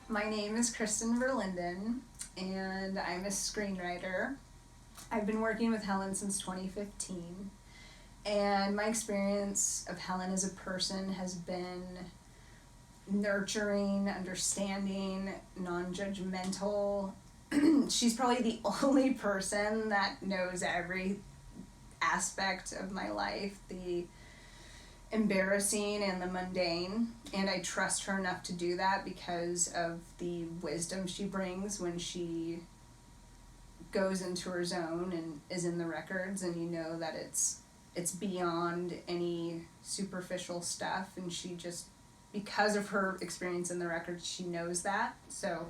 My name is Krystin Ver Linden, and I'm a screenwriter. I've been working with Helen since 2015, and my experience of Helen as a person has been nurturing, understanding, non-judgmental. She's probably the only person that knows every aspect of my life, the embarrassing and the mundane, and I trust her enough to do that because of the wisdom she brings when she goes into her zone and is in the records, and you know that it's beyond any superficial stuff, and she just, because of her experience in the records, she knows that, so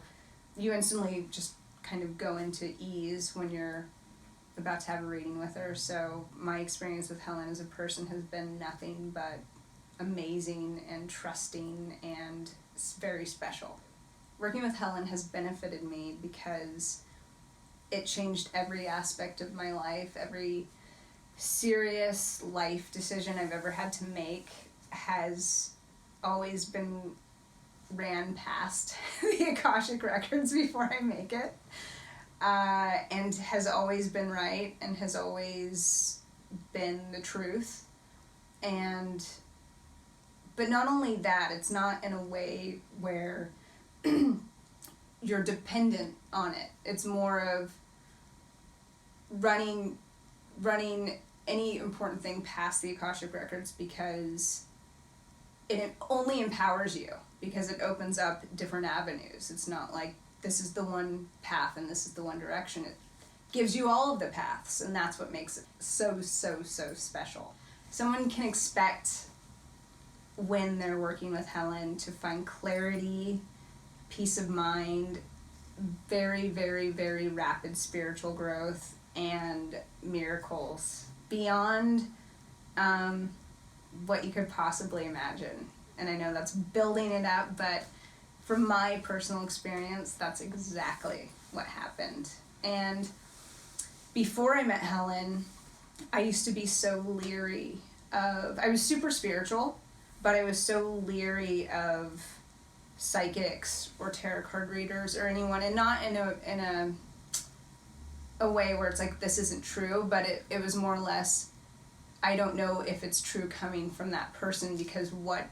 you instantly just kind of go into ease when you're about to have a reading with her. So my experience with Helen as a person has been nothing but amazing and trusting and very special. Working with Helen has benefited me because it changed every aspect of my life. Every serious life decision I've ever had to make has always been ran past the Akashic Records before I make it. And has always been right and has always been the truth. But not only that, it's not in a way where you're dependent on it. It's more of running any important thing past the Akashic Records because it only empowers you, because it opens up different avenues. It's not like this is the one path and this is the one direction. It gives you all of the paths, and that's what makes it so special. Someone can expect, when they're working with Helen, to find clarity, peace of mind, very rapid spiritual growth, and miracles beyond what you could possibly imagine. And I know that's building it up, but from my personal experience, that's exactly what happened. And before I met Helen, I used to be so leery of, I was super spiritual, but I was so leery of psychics or tarot card readers or anyone, and not in a way where it's like, this isn't true, but it was more or less, I don't know if it's true coming from that person, because what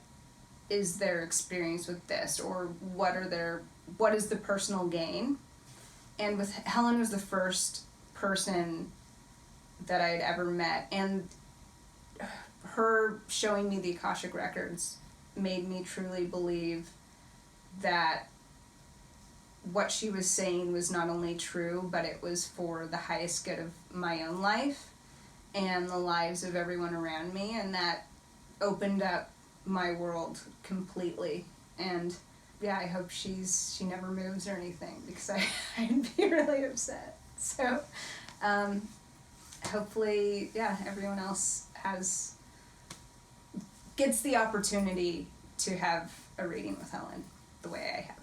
is their experience with this, or what is the personal gain? And with Helen was the first person that I had ever met, and her showing me the Akashic Records made me truly believe that what she was saying was not only true, but it was for the highest good of my own life and the lives of everyone around me, and that opened up my world completely. And yeah, I hope she never moves or anything, because I'd be really upset. So hopefully, yeah, everyone else gets the opportunity to have a reading with Helen the way I have.